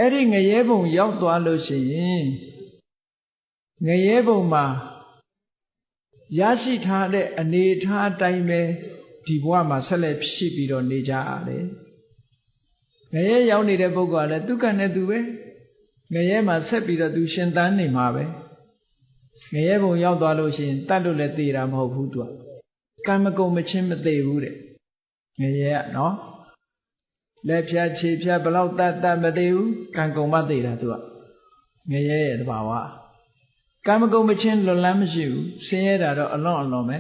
Eri ngayebong yaw to alo shiyin. Ngayebong ma yashi thade ane tha time di bwa ma sele phit pi do ne ja le. Ngaye yaw nide puggol le tu kan ne tu be. Ngaye ma set pi do tu shin tan ne ma be. Ngayebong yaw to alo shiyin tat lo le te da ma hok bu tu. Kan ma kou ma chin ma te bu de. Ngaye no. Le phya chi phya balaw tat tat ma te bu kan kou ma te da tu. Ngaye ye tabawa. Kan ma kou ma chin lo lan ma shi bu. Sin ye da do alon me.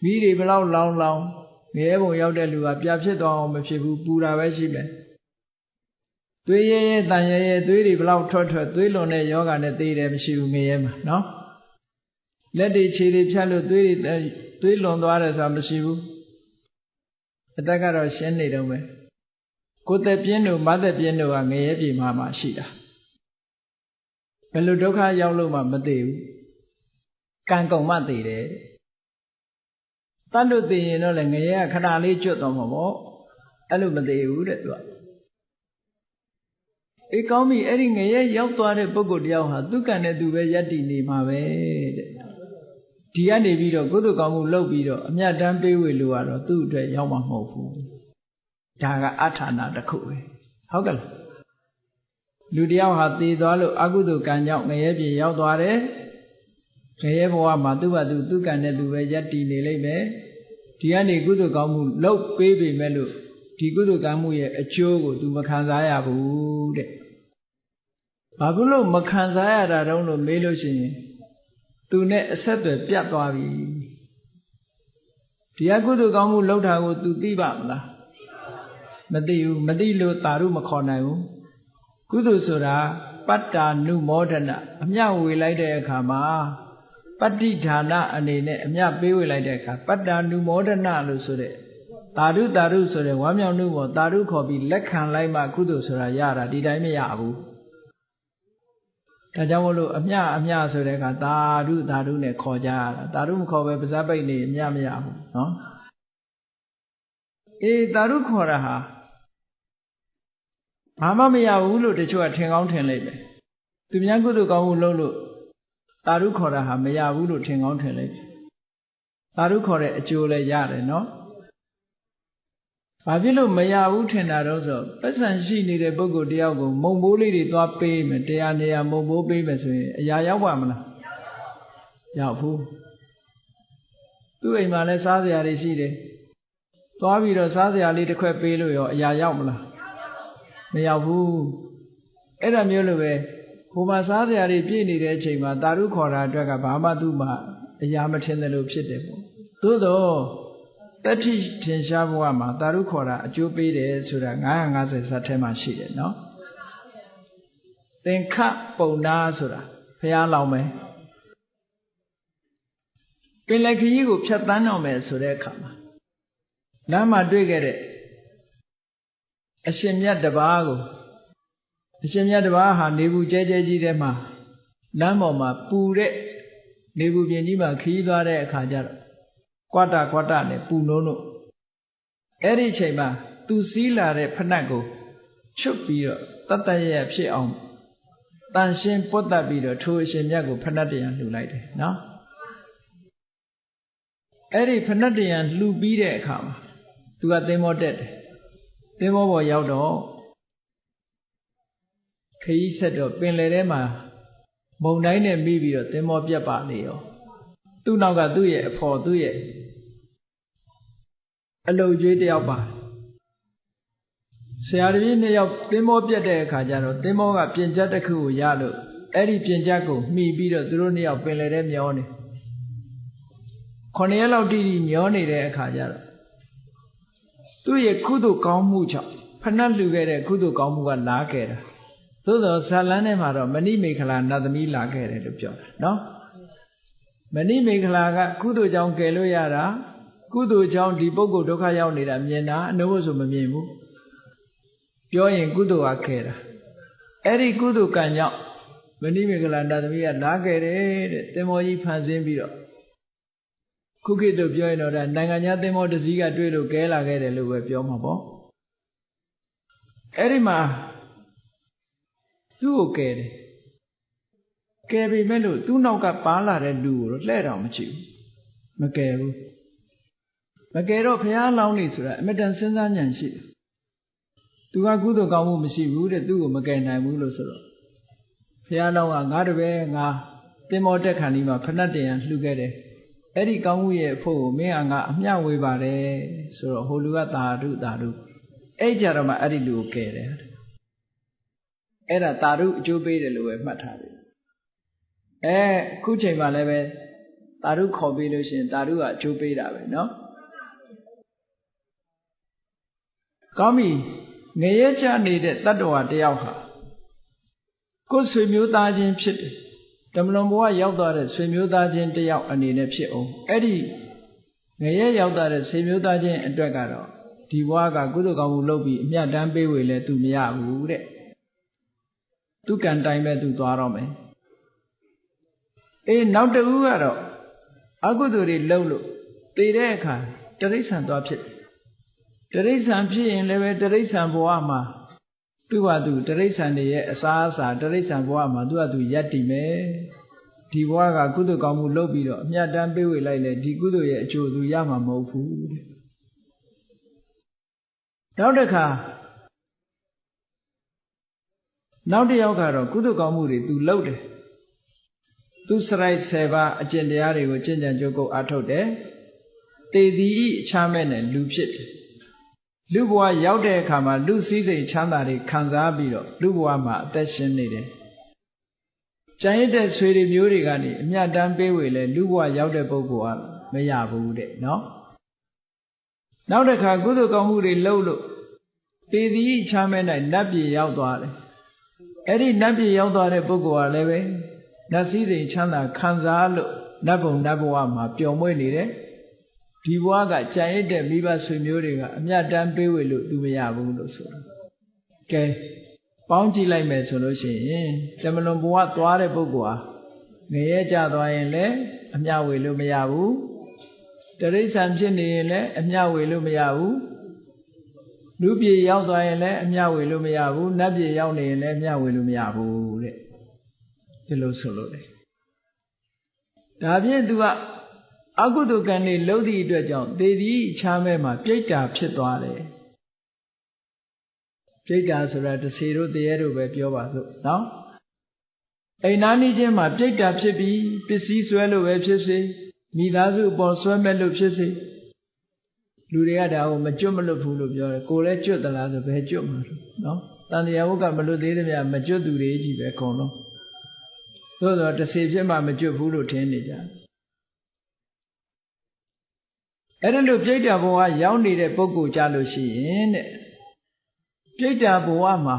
Mi de balaw long long. Ngayebong yaw de lu ga pya phit twa aw ma phit bu pu da be shi me. Twe ye tan ye twe de balaw thwat thwat twe lon ne yoga ne te de ma shi bu ngaye ma no. Let de chi de phya lo twe lon twa de sa ma shi bu. Atak ka do shin ne dong be. Ko te pyin do ma te pyin do ga ngaye pi ma shi da. Bel lo dukha yaw lo ma ma te bu. Kan kou ma te de. Tat lo te yin do le ngaye ka khana le chwat twa ma mo. Ai lo ma te bu de tu. Ai kaung mi eri ngaye yaw twa de puggol tayaw ha tu kan ne tu be yat ti ne ma be de. Di ya ne pi do kudu kaung mu lop pi do a myat tan pe we lo ya do tu atwet yaw ma ma hok bu. Da ga athana takhu be. Hout ka la. Lu tayaw ha te twa lo akudo kan jaung ngaye pi yaw twa de. Ngaye bwa ma tu ba tu kan ne tu be yat ti ne lai me. Di ya ne kudu kaung mu lop pe pe me lo di kudu kaung mu ye achyo ko tu ma khan sa ya bu de. Ba bu lo ma khan sa ya da dong lo me lo shin yin. Tu ne asat twe pyat twa bi. Di ya kudu kaung mu lop tha ko tu ti ba ma la? Ma ti bu, ma ti lo taru ma khaw nai bu. Kudu soda patta nu modana a myat we lai de akha ma patti dhana ane ne a myat pe we lai de akha patta nu modana lo so de taru so de wa myaw nu mo taru khaw pi let khan lai ma kudu soda ya da di dai ma ya bu. Da jaung mo lo a myat so de akha taru ne khaw ja ya da. Taru ma khaw be pa sa pai ne a myat ma ya bu no. Taru khaw da haဘာမှမရဘူးလို့တချို့ကထင်ကောင်းထင်လိုက်ပဲသူများကုသိုလ်ကောင်းမှုလုပ်လို့တာရုခေါ်တာဟာမရဘူးလို့ထင်ကောင်းထင်လိုက်တာရုခေါ်တဲ့အကျိုးလည်းရတယ်နော်ဘာဖြစ်လို့မရဘူးထင်တာတော့ဆိုပတ်စံရှိနေတဲ့ပုဂ္ဂိုလ်တယောက်ကိုမုံဘိုးလေးတွေသွားပေးမယ်တရားနေရာမုံဘိုးပေးမယ်ဆိုရင်အရာရောက်ပါမလားရောက်ဘူးသူ့အိမ်မှာလည်းစားစရာတွေရှိတယ်သွားပြီးတော့စားစရာလေးတစ်ခွက်ပေးလို့ရောအရာရောက်မလားမရောက်ဘူးအဲ့ဒါမျိုးလိုပဲဟိုမှာစားစရာတွေပြည့်နေတဲ့အချိန်မှာတာရုခေါ်တာအတွက်ကဘာမှသူ့မှာအရာမထင်တယ်လို့ဖြစ်တယ်ပေါ့သို့တော့တတိထင်ရှားဘဝမှာတာရုခေါ်တာအကျိုးပေးတယ်ဆိုတာ950ဇတ်ထဲမှာရှိတယ်နော်သင်္ခပုံနာဆိုတာဘုရားလောင်းမယ်ပင်လယ်ခရီးကိုဖြတ်တန်းတော့မယ်ဆိုတဲ့အခါမှာလမ်းမှာတွေ့ခဲ့တဲ့အရှင်မြတ်တပါးကိုအရှင်မြတ်တပါးဟာနေဘူးကျဲကျဲကြီးထဲမှာလမ်းပေါ်မှာပူတဲ့နေဘူးပြင်ကြီးမှာခီးသွားတဲ့အခါကျတော့ကွာတာနဲ့ပူနှုံးတို့အဲ့ဒီအချိန်မှာသူစီးလာတဲ့ဖနက်ကိုချွတ်ပြီးတော့တတ်ရဖြစ်အောင်တန်ရှင်းပွတ်တတ်ပြီးတော့ထိုအရှင်မြတ်ကိုဖနက်တရားလှူလိုက်တယ်နော်အဲ့ဒီဖနက်တရားလှူပြီးတဲ့အခါမှာသူကသင်္ဘောတက်တယ်သင်္ဘောပေါ်ရောက်တော့ခရီးဆက်တော့ပင်လယ်ထဲမှာမုန်တိုင်းနဲ့မိပြီးတော့သင်္ဘောပြတ်ပါလေရောသူ့နောက်ကသူ့ရဲ့အဖော်သူ့ရဲ့အလုပ်ကျွေးတယောက်ပါဆရာတပည့်နှစ်ယောက်သင်္ဘောပြတ်တဲ့အခါကျတော့သင်္ဘောကပြင်ချက်တစ်ခုကိုရလို့အဲ့ဒီပြင်ချက်ကိုမှီပြီးတော့သူတို့နှစ်ယောက်ပင်လယ်ထဲမျောနေ9 ရက်လောက်တိတိမျောနေတဲ့အခါကျတော့သူ့ရဲ့ကုသိုလ်ကောင်းမှုကြောင့်ဖဏတ်လှူခဲ့တဲ့ကုသိုလ်ကောင်းမှုကလာခဲ့တာသို့သောဇာလန်းထဲမှာတော့မဏိမေခလာနတ်သမီးလာခဲ့တယ်လို့ပြောတာနော်မဏိမေခလာကကုသိုလ်ကြောင့်ကယ်လို့ရတာကုသိုလ်ကြောင့်ဒီပုဂ္ဂိုလ်ဒုက္ခရောက်နေတာမြင်တာအနှုတ်ဆိုမမြင်ဘူးပြောရင်ကုသိုလ်ကခဲ့တာအဲ့ဒီကုသိုလ်ကံကြောင့်မဏိမေခလာနတ်သမီးကလာခဲ့တယ်တဲ့သင်္ဘောကြီးဖန်ဆင်းပြီးတော့ခုခေတ်တို့ပြောရင်တော့ဒါနိုင်ငံခြားသင်္ဘောတစ်စီးကတွေ့လို့ကဲလာခဲ့တယ်လို့ပဲပြောမှာပေါ့အဲ့ဒီမှာ သူ့ကိုကယ်တယ်ကယ်ပေမဲ့လို့သူ့နောက်ကပါလာတဲ့လူကိုလှဲ့တော်မချဘူးမကယ်ဘူးမကယ်တော့ဘုရားလောင်းနေဆိုတာအမတန်စဉ်းစားဉာဏ်ရှိတယ်သူကကုသိုလ်ကောင်းမှုမရှိဘူးတဲ့သူ့ကိုမကယ်နိုင်ဘူးလို့ဆိုတော့ဘုရားလောင်းကငါတပည့်ငါသင်္ဘောတက်ခါနီးမှာဖဏတ်တင်ရလှူခဲ့တယ်အဲ့ဒီကောင်းမှုရဲ့အဖို့ကိုမင်းကငါအမျှဝေပါတယ်ဆိုတော့ဟိုလူကသာဓုအဲ့ကြတော့မှအဲ့ဒီလူကိုကယ်တယ်အဲ့ဒါသာဓုအကျိုးပေးတယ်လို့ပဲမှတ်ထားပြီခုချိန်မှလည်းပဲသာဓုခေါ်ပြီးလို့ရှိရင်သာဓုကအကျိုးပေးတာပဲเนาะကောင်းပြီငရဲချနေတဲ့တတ္တဝါတယောက်ဟာကိုယ်ဆွေမျိုးသားချင်းဖြစ်တယ်တမလွန်ဘဝရောက်သွားတဲ့ဆွေမျိုးသားချင်းတယောက်အနေနဲ့ဖြစ်အောင်အဲ့ဒီငရဲရောက်သွားတဲ့ဆွေမျိုးသားချင်းအတွက်ကတော့ဒီဘဝကကုသိုလ်ကောင်းမှုလုပ်ပြီးအမြတ်တမ်းပေးဝေလဲသူမရဘူးတဲ့သူကံတိုင်းပဲသူသွားတော့မယ်နောက်တစ်ဦးကတော့အကုသိုလ်တွေလုပ်လို့သေတဲ့အခါတိရစ္ဆာန်သွားဖြစ်တယ်တိရစ္ဆာန်ဖြစ်ရင်လည်းပဲတိရစ္ဆာန်ဘဝမှာသူ့ဟာသူတိရစ္ဆာန်တွေရဲ့အစားအစာတိရစ္ဆာန်ဘဝမှာသူ့ဟာသူယက်တည်မယ်ဒီဘဝကကုသိုလ်ကောင်းမှုလုပ်ပြီးတော့အမြတ်တမ်းပေးဝေလိုက်လေဒီကုသိုလ်ရဲ့အကျိုးသူရမှာမဟုတ်ဘူးတဲ့နောက်တစ်ခါနောက်တစ်ယောက်ကတော့ကုသိုလ်ကောင်းမှုတွေသူလုပ်တယ်သူစရိုက်10ပါးအကျင့်တရားတွေကိုကျင့်ကြံကြိုးကုပ်အားထုတ်တယ်တေသည်ဤအချမ်းမဲ့နဲ့လူဖြစ်တယ်လူဘဝရောက်တဲ့အခါမှာလူစည်းစိမ်ချမ်းသာတွေခံစားပြီးတော့လူဘဝမှာအသက်ရှင်နေတယ်ကျန်ရတဲ့ဆွေတွေမျိုးတွေကနေအမြတ်တမ်းပေးဝေလဲလူဘဝရောက်တဲ့ပုဂ္ဂိုလ်ကမရဘူးတဲ့နော်နောက်တစ်ခါကုသိုလ်ကောင်းမှုတွေလုပ်လို့တေသည်ဤချမ်းမဲ့၌နတ်ပြည်ရောက်သွားတယ်အဲ့ဒီနတ်ပြည်ရောက်သွားတဲ့ပုဂ္ဂိုလ်ကလည်းပဲနတ်စည်းစိမ်ချမ်းသာခံစားလို့နတ်ဘုံနတ်ဘဝမှာပျော်မွေ့နေတယ်ဒီဘဝကကြံရစ်တဲ့မိဘဆွေမျိုးတွေကအမြတ်တမ်းပေးဝေလို့သူမရဘူးလို့ဆိုတာကဲပေါင်းကြည့်လိုက်မယ်ဆိုလို့ရှိရင်တမလွန်ဘဝသွားတဲ့ပုဂ္ဂိုလ်ဟာငရဲကြသွားရင်လည်းအမြတ်ဝေလို့မရဘူးတိရစ္ဆာန်ဖြစ်နေရင်လည်းအမြတ်ဝေလို့မရဘူးလူပြည်ရောက်သွားရင်လည်းအမြတ်ဝေလို့မရဘူးနတ်ပြည်ရောက်နေရင်လည်းအမြတ်ဝေလို့မရဘူးတဲ့ဒီလိုဆိုလို့လေဒါဖြင့်သူကအကုသိုလ်ကံတွေလုပ်သည့်အတွက်ကြောင့်သေသည်ချားမဲမှာပြိတ္တာဖြစ်သွားတယ်ပြိတ္တာဆိုတာတစေတို့တရေတို့ပဲပြောပါစို့နော်အိမ်နာနီးချင်းမှာပြိတ္တာဖြစ်ပြီးပစ္စည်းဆွဲလို့ပဲဖြစ်စေမိသားစုအပေါ်ဆွဲမဲ့လို့ဖြစ်စေလူတွေကဒါကိုမကျွတ်မလွတ်ဘူးလို့ပြောတယ်ကိုယ်လည်းကျွတ်သလားဆိုဘယ်ကျွတ်မှာလို့နော်တန်တရားဝုကမလွတ်သေးတဲ့မြတ်မကျွတ်သူတွေကြီးပဲအကုန်လုံးသို့တော့တစေဖြစ်မှမကျွတ်ဘူးလို့ထင်နေကြအဲ့ဒါလို့ပြိတ္တာဘဝရောက်နေတဲ့ပုဂ္ဂိုလ်ကြလို့ရှိရင်တဲ့ပြိတ္တာဘဝမှာ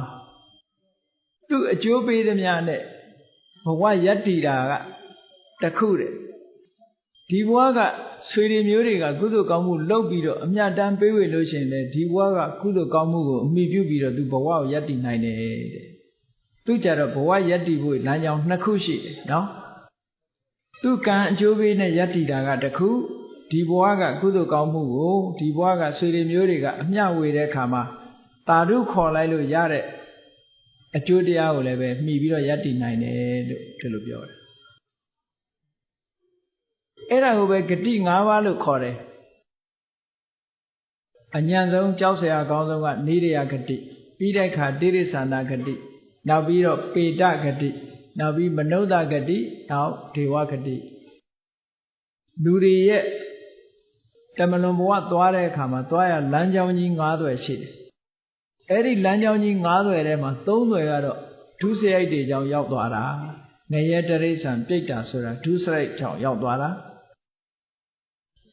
သူ့အကျိုးပေးသမျှနဲ့ဘဝယက်တည်တာကတခုတဲ့ဒီဘဝကဆွေတွေမျိုးတွေကကုသိုလ်ကောင်းမှုလုပ်ပြီးတော့အမြတ်တမ်းပေးဝေလို့ရှိရင်လေဒီဘဝကကုသိုလ်ကောင်းမှုကိုအမိပြုပြီးတော့သူဘဝကိုယက်တည်နိုင်တယ်တဲ့သူကြတော့ဘဝယက်တည်ဖို့လမ်းကြောင်းနှစ်ခုရှိတယ်နော်သူကံအကျိုးပေးနဲ့ယက်တည်တာကတခုဒီဘဝကကုသိုလ်ကောင်းမှုကိုဒီဘဝကဆွေတွေမျိုးတွေကအမျှဝေတဲ့အခါမှာတာဓုခေါ်လိုက်လို့ရတဲ့အကျိုးတရားကိုလည်းပဲမှီပြီးတော့ယက်တည်နိုင်တယ်လို့ဒီလိုပြောတယ်အဲ့ဒါကိုပဲဂတိ၅ပါးလို့ခေါ်တယ်အညံဆုံးကြောက်စရာအကောင်းဆုံးကနေရဂတိပြီးတဲ့အခါတိရိစ္ဆာနာဂတိနောက်ပြီးတော့ပေတဂတိနောက်ပြီးမနုဿဂတိနောက်ဒေဝဂတိလူတွေရဲ့တမလွန်ဘဝသွားတဲ့အခါမှာသွားရလမ်းကြောင်းကြီး၅သွယ်ရှိတယ်အဲ့ဒီလမ်းကြောင်းကြီး၅သွယ်ထဲမှာ၃သွယ်ကတော့ဒုစရိုက်တွေကြောင့်ရောက်သွားတာငရဲတရိစ္ဆာန်ပြိတ္တာဆိုတာဒုစရိုက်ကြောင့်ရောက်သွားတာ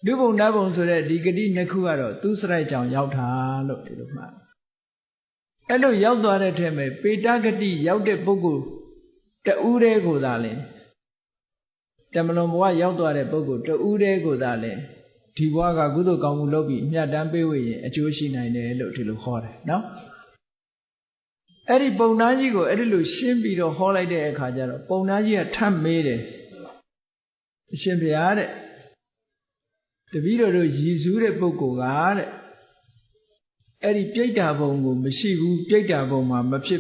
လူဘုံနတ်ဘုံဆိုတဲ့ဒီဂတိနှစ်ခုကတော့သူစရိုက်ကြောင့်ရောက်တာလို့ဒီလိုမှတ်အဲ့လိုရောက်သွားတဲ့ထဲမှာပေတဂတိရောက်တဲ့ပုဂ္ဂိုလ်တဦးတည်းကိုသာလဲတမလွန်ဘဝရောက်သွားတဲ့ပုဂ္ဂိုလ်တဦးတည်းကိုသာလဲဒီဘဝကကုသိုလ်ကောင်းမှုလုပ်ပြီးအမြတ်တမ်းပေးဝေရင်အကျိုးရှိနိုင်တယ်လို့ဒီလိုဟောတယ်နော်အဲ့ဒီပုံနာကြီးကိုအဲ့ဒီလိုရှင်းပြီးတော့ဟောလိုက်တဲ့အခါကျတော့ပုံနာကြီးကထပ်မေးတယ်အရှင်ဘုရားတဲ့တပည့်တော်တို့ရည်စူးတဲ့ပုဂ္ဂိုလ်ကတဲ့အဲ့ဒီပြိတ္တာဘုံကိုမရှိဘူးပြိတ္တာဘုံမှာမဖြစ်